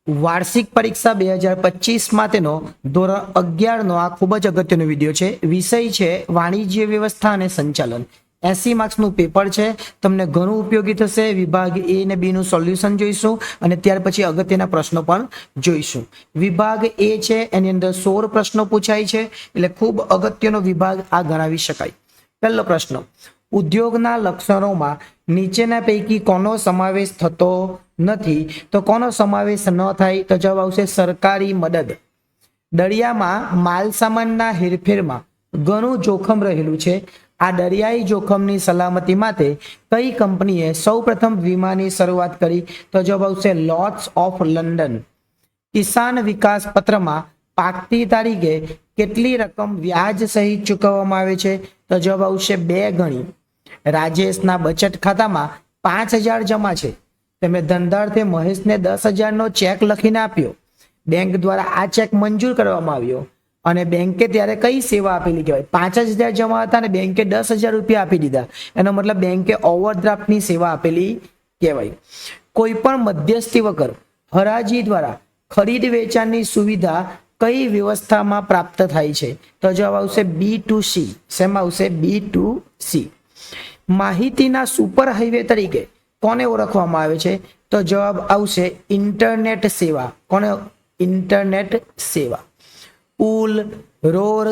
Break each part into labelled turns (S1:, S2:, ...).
S1: વાર્ષિક પરીક્ષા 2025 માટેનો ધોરણ 11નો આ ખૂબ જ અગત્યનો વિડીયો છે. વિષય છે વાણિજ્ય વ્યવસ્થા અને સંચાલન. 80 માર્ક્સનું પેપર છે, તમને ઘણું ઉપયોગી થશે. વિભાગ એ અને બી નું સોલ્યુશન જોઈશું અને ત્યાર પછી અગત્યના પ્રશ્નો પણ જોઈશું. વિભાગ એ છે એની અંદર 16 પ્રશ્નો પૂછાય છે, એટલે ખૂબ અગત્યનો વિભાગ આ ગણાવી શકાય. પહેલો પ્રશ્ન, ઉદ્યોગના લક્ષણોમાં નીચેના પૈકી કોનો સમાવેશ થતો નથી? તો કોનો સમાવેશ ન થાય? તો જવાબ આવશે સરકારી મદદ. દરિયામાં માલ સામાનના હેરફેરમાં ઘણું જોખમ રહેલું છે. આ દરિયાઈ જોખમની સલામતી માટે કઈ કંપનીએ સૌપ્રથમ વીમાની શરૂઆત કરી? તો જવાબ આવશે લોર્ડ્સ ઓફ લંડન. કિસાન વિકાસ પત્રમાં પાકતી તારીખે કેટલી રકમ વ્યાજ સહિત ચૂકવવામાં આવે છે? તો જવાબ આવશે 2 ગણી. રાજેશના બચત ખાતામાં 5,000 જમા છે. તેમણે ધંધાર્થે મહેશને 10,000 નો ચેક લખીને આપ્યો. બેંક દ્વારા આ ચેક મંજૂર કરવામાં આવ્યો અને બેંકે ત્યારે કઈ સેવા આપેલી કહેવાય? 5,000 જમા હતા અને બેંકે 10,000 રૂપિયા આપી દીધા. એનો મતલબ બેંકે ઓવરડ્રાફ્ટની સેવા આપેલી કહેવાય. કોઈ પણ મધ્યસ્થી વગર હરાજી દ્વારા ખરીદ વેચાણની સુવિધા કઈ વ્યવસ્થામાં પ્રાપ્ત થાય છે? તો જવાબ આવશે B2C. શેમાં આવશે? B2C. માહિતીના સુપર હાઈવે તરીકે કોને ઓળખવામાં આવે છે? તો જવાબ આવશે ઇન્ટરનેટ સેવા. કોને? ઇન્ટરનેટ સેવા. પુલ, રોડ,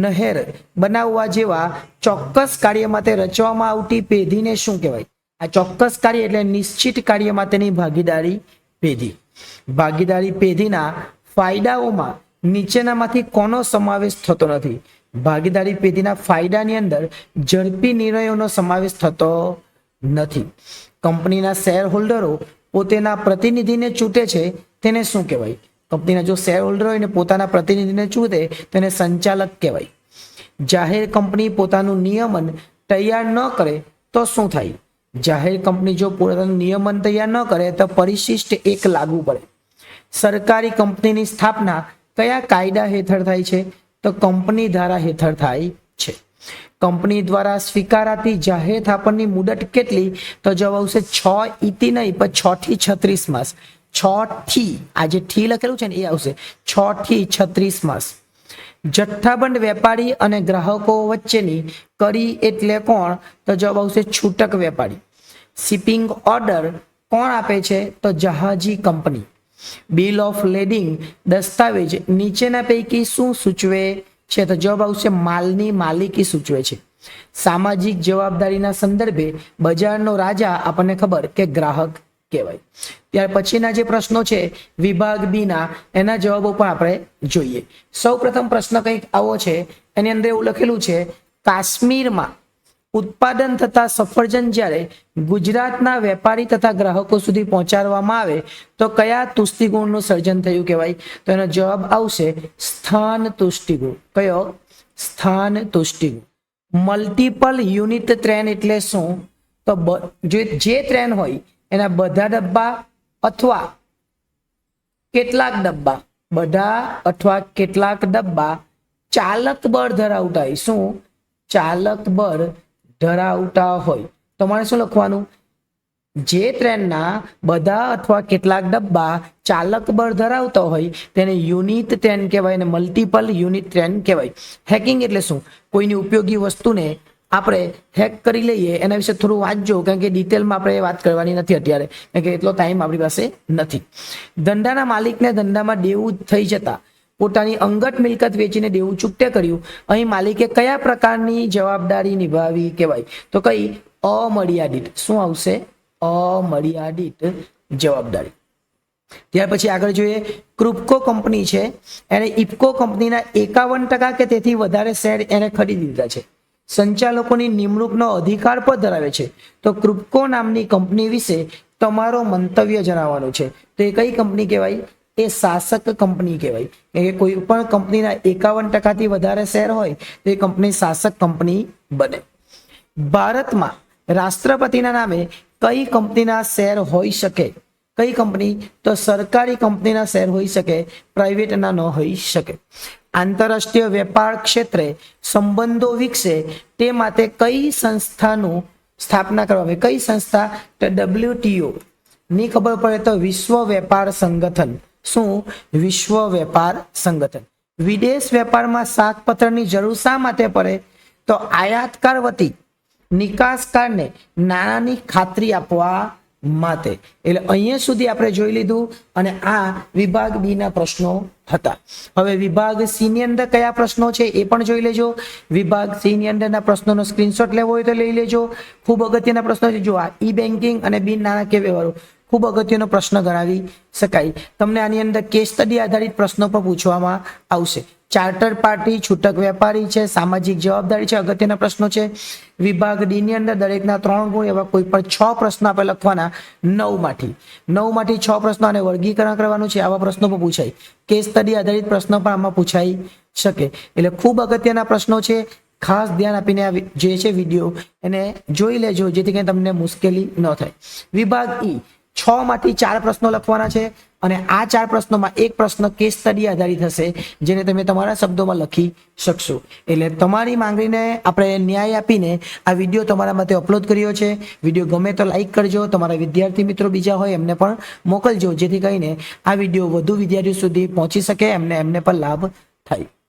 S1: નહેર બનાવવા જેવા ચોક્કસ કાર્ય માટે રચવામાં આવતી પેઢીને શું કહેવાય? આ ચોક્કસ કાર્ય એટલે નિશ્ચિત કાર્ય માટેની ભાગીદારી પેઢી. ભાગીદારી પેઢીના ફાયદાઓમાં નીચેનામાંથી કોનો સમાવેશ થતો નથી? ભાગીદારી પેઢીના ફાયદાની અંદર ઝડપી નિર્ણયોનો સમાવેશ થતો નથી. કંપનીના શેર હોલ્ડરો પોતાના પ્રતિનિધિને ચૂંટે છે, તેને શું કહેવાય? કંપનીના જો શેર હોલ્ડર હોય ને પોતાના પ્રતિનિધિને ચૂંટે તેને સંચાલક કહેવાય. જાહેર કંપની પોતાનું નિયમન તૈયાર ન કરે તો શું થાય? જાહેર કંપની જો પોતાનું નિયમન તૈયાર ન કરે તો પરિશિષ્ટ 1 લાગુ પડે. સરકારી કંપનીની સ્થાપના કયા કાયદા હેઠળ થાય છે? તો કંપની ધારા હેઠળ થાય છે. કંપની દ્વારા સ્વીકારાતી જાહેર થાપણની મુદત કેટલી? તો જવાબ આવશે 6 ઇતિ નહીં પણ 6 થી 36 માસ. 6 થી આ જે થી લખેલું છે ને એ આવશે 6 થી 36 માસ. જથ્થાબંધ વેપારી અને ગ્રાહકો વચ્ચેની કરી એટલે કોણ? તો જવાબ આવશે છૂટક વેપારી. શિપિંગ ઓર્ડર કોણ આપે છે? તો જહાજી કંપની. બિલ ઓફ લેડિંગ દસ્તાવેજ નીચેના પૈકી શું સૂચવે છે? તો જવાબ આવશે માલની માલિકી સૂચવે છે. સામાજિક જવાબદારીના સંદર્ભે બજારનો રાજા આપણને ખબર કે ગ્રાહક કહેવાય. ત્યાર પછીના જે પ્રશ્નો છે વિભાગ બી ના, એના જવાબો પણ આપણે જોઈએ. સૌ પ્રથમ પ્રશ્ન કંઈક આવો છે, એની અંદર એવું લખેલું છે કાશ્મીરમાં ઉત્પાદન થતા સફરજન જ્યારે ગુજરાતના વેપારી તથા ગ્રાહકો સુધી પહોંચાડવામાં આવે તો કયા તુષ્ટિગુણનું સર્જન થયું કહેવાય? તો એનો જવાબ આવશે સ્થાન તુષ્ટિગુણ. કયો? સ્થાન તુષ્ટિગુણ. મલ્ટિપલ યુનિટ ટ્રેન એટલે શું? તો જે ટ્રેન હોય એના બધા ડબ્બા અથવા કેટલાક ડબ્બા, બધા અથવા કેટલાક ડબ્બા ચાલક બળ ધરાવતા હોય. શું? ચાલક બળ ધરાવતા હોય. તો મારે શું લખવાનું? જે ટ્રેનના બધા અથવા કેટલાક ડબ્બા ચાલક બળ ધરાવતા હોય તેને યુનિટ ટ્રેન કહેવાય અને મલ્ટિપલ યુનિટ ટ્રેન કહેવાય. હેકિંગ એટલે શું? કોઈની ઉપયોગી વસ્તુને આપણે હેક કરી લઈએ, એના વિશે થોડું વાંચજો, કારણ કે ડિટેલમાં આપણે વાત કરવાની નથી અત્યારે, કારણ કે એટલો ટાઈમ આપણી પાસે નથી. ધંધાના માલિકને ધંધામાં દેવું થઈ જતા પોતાની અંગત મિલકત વેચીને દેવું ચૂકતે કર્યું. અહીં માલિકે કયા પ્રકારની જવાબદારી નિભાવી કહેવાય? તો કઈ? અમર્યાદિત. શું આવશે? અમર્યાદિત જવાબદારી. ત્યાર પછી આગળ જોઈએ, ક્રુપ્કો કંપની છે, એને ઇફકો કંપનીના 51% કે તેથી વધારે શેર એને ખરીદી લીધા છે. સંચાલકોની નિમણૂકનો અધિકાર પણ ધરાવે છે. તો ક્રુપ્કો નામની કંપની વિશે તમારો મંતવ્ય જણાવવાનું છે. તો એ કઈ કંપની કહેવાય? એ શાસક કંપની કહેવાય. કે કોઈ પણ કંપનીના 51% થી વધારે શેર હોય તો એ કંપની શાસક કંપની બને. ભારતમાં રાષ્ટ્રપતિના નામે કઈ કંપનીના શેર હોઈ શકે? કઈ કંપની? તો સરકારી કંપનીના શેર હોઈ શકે, પ્રાઇવેટના ન હોઈ શકે. આંતરરાષ્ટ્રીય વેપાર ક્ષેત્રે સંબંધો વિકસે તે માટે કઈ સંસ્થાનું સ્થાપના કરવામાં આવી? કઈ સંસ્થા? તો WTO ની ખબર પડે તો વિશ્વ વેપાર સંગઠન. શું? વિશ્વ વેપાર સંગઠન. વિદેશ વેપારમાં શાકપત્રની જરૂર શા માટે પડે? તો આયાતકાર વતી નિકાસકારને નાણાંની ખાતરી આપવા માટે. એટલે અહીંયા સુધી આપણે જોઈ લીધું અને આ વિભાગ બી ના પ્રશ્નો હતા. હવે વિભાગ સી ની અંદર કયા પ્રશ્નો છે એ પણ જોઈ લેજો. વિભાગ સી ની અંદરના પ્રશ્નોનો સ્ક્રીનશોટ લેવો હોય તો લઈ લેજો. ખૂબ અગત્યના પ્રશ્નો છે. જો આ ઈ બેન્કિંગ અને બિન નાણાકીય વ્યવહારો ખૂબ અગત્યનો પ્રશ્ન ગણાવી શકાય. તમને આની અંદર કેસ સ્ટડી આધારિત પ્રશ્નો પણ પૂછવામાં આવશે. ચાર્ટર પાર્ટી, છૂટક વેપારી છે, સામાજિક જવાબદારી છે, અગત્યના પ્રશ્નો છે. વિભાગ ડી ની અંદર દરેકના 3 ગુણ એવા કોઈ પણ 6 પ્રશ્નો આપણે લખવાના 9 માંથી 6 પ્રશ્નો અને વર્ગીકરણ કરવાનું છે. આવા પ્રશ્નો પણ પૂછાય. કેસ સ્ટડી આધારિત પ્રશ્નો પણ આમાં પૂછાઈ શકે. એટલે ખૂબ અગત્યના પ્રશ્નો છે. ખાસ ધ્યાન આપીને આ જે છે વિડીયો એને જોઈ લેજો જેથી કરીને તમને મુશ્કેલી ન થાય. વિભાગ ઈ 6 માંથી 4 પ્રશ્નો લખવાના છે અને આ 4 પ્રશ્નોમાં એક પ્રશ્ન કેસ સ્ટડી આધારિત હશે જેને તમે તમારા શબ્દોમાં લખી શકશો. એટલે તમારી માંગણીને આપણે ન્યાય આપીને આ વિડીયો તમારા માટે અપલોડ કર્યો છે. વિડીયો ગમે તો લાઈક કરજો. તમારા વિદ્યાર્થી મિત્રો બીજા હોય એમને પણ મોકલજો જેથી કરીને આ વિડીયો વધુ વિદ્યાર્થીઓ સુધી પહોંચી શકે, એમને પણ લાભ થાય.